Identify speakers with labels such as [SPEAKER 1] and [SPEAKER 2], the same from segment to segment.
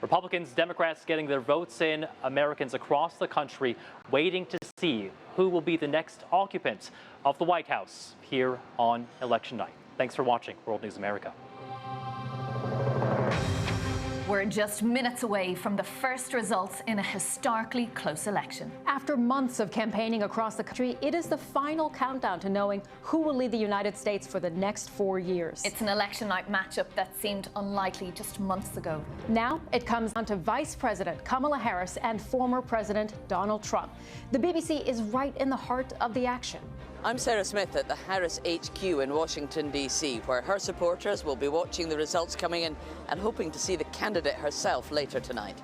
[SPEAKER 1] Republicans, Democrats getting their votes in, Americans across the country waiting to see who will be the next occupant of the White House here on election night. Thanks for watching World News America.
[SPEAKER 2] We're just minutes away from the first results in a historically close election.
[SPEAKER 3] After months of campaigning across the country, it is the final countdown to knowing who will lead the United States for the next 4 years.
[SPEAKER 2] It's an election night matchup that seemed unlikely just months ago.
[SPEAKER 3] Now it comes down to Vice President Kamala Harris and former President Donald Trump. The BBC is right in the heart of the action.
[SPEAKER 4] I'm Sarah Smith at the Harris HQ in Washington, D.C., where her supporters will be watching the results coming in and hoping to see the candidate herself later tonight.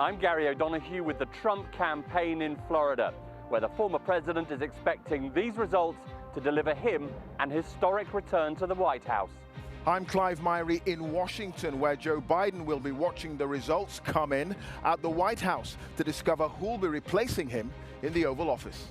[SPEAKER 5] I'm Gary O'Donoghue with the Trump campaign in Florida, where the former president is expecting these results to deliver him an historic return to the White House.
[SPEAKER 6] I'm Clive Myrie in Washington, where Joe Biden will be watching the results come in at the White House to discover who will be replacing him in the Oval Office.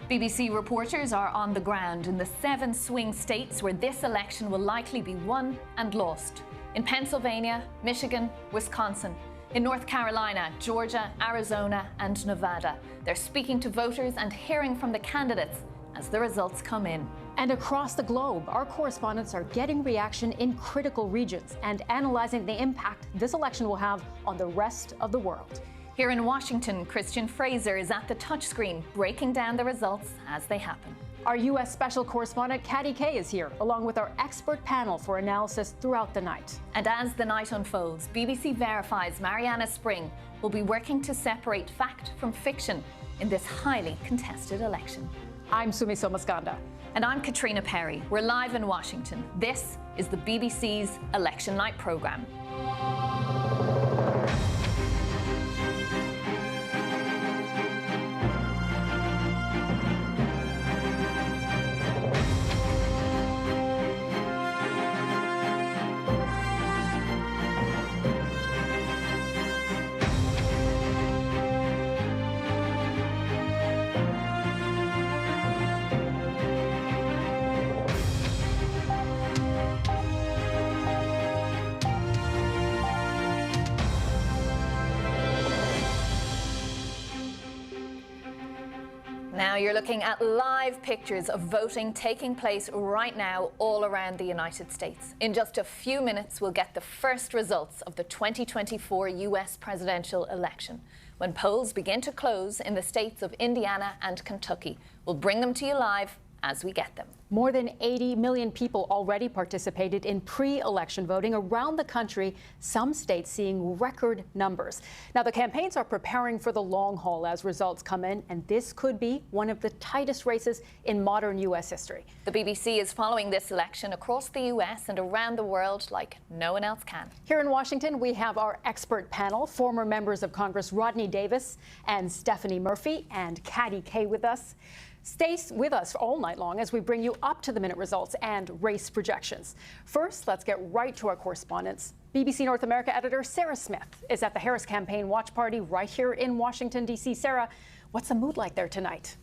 [SPEAKER 2] BBC reporters are on the ground in the 7 swing states where this election will likely be won and lost. In Pennsylvania, Michigan, Wisconsin, in North Carolina, Georgia, Arizona, and Nevada. They're speaking to voters and hearing from the candidates as the results come in.
[SPEAKER 3] And across the globe, our correspondents are getting reaction in critical regions and analyzing the impact this election will have on the rest of the world.
[SPEAKER 2] Here in Washington, Christian Fraser is at the touchscreen, breaking down the results as they happen.
[SPEAKER 3] Our U.S. special correspondent, Katty Kay, is here, along with our expert panel for analysis throughout the night.
[SPEAKER 2] And as the night unfolds, BBC Verify's Mariana Spring will be working to separate fact from fiction in this highly contested election.
[SPEAKER 3] I'm Sumi Somaskanda.
[SPEAKER 2] And I'm Katrina Perry. We're live in Washington. This is the BBC's Election Night programme. Now you're looking at live pictures of voting taking place right now all around the United States. In just a few minutes, we'll get the first results of the 2024 U.S. presidential election. When polls begin to close in the states of Indiana and Kentucky, we'll bring them to you live as we get them.
[SPEAKER 3] More than 80 million people already participated in pre-election voting around the country, some states seeing record numbers. Now, the campaigns are preparing for the long haul as results come in, and this could be one of the tightest races in modern U.S. history.
[SPEAKER 2] The BBC is following this election across the U.S. and around the world like no one else can.
[SPEAKER 3] Here in Washington, we have our expert panel, former members of Congress Rodney Davis and Stephanie Murphy, and Katty Kay with us. Stay with us all night long as we bring you up-to-the-minute results and race projections. First, let's get right to our correspondents. BBC North America editor Sarah Smith is at the Harris Campaign Watch Party right here in Washington, D.C. Sarah, what's the mood like there tonight?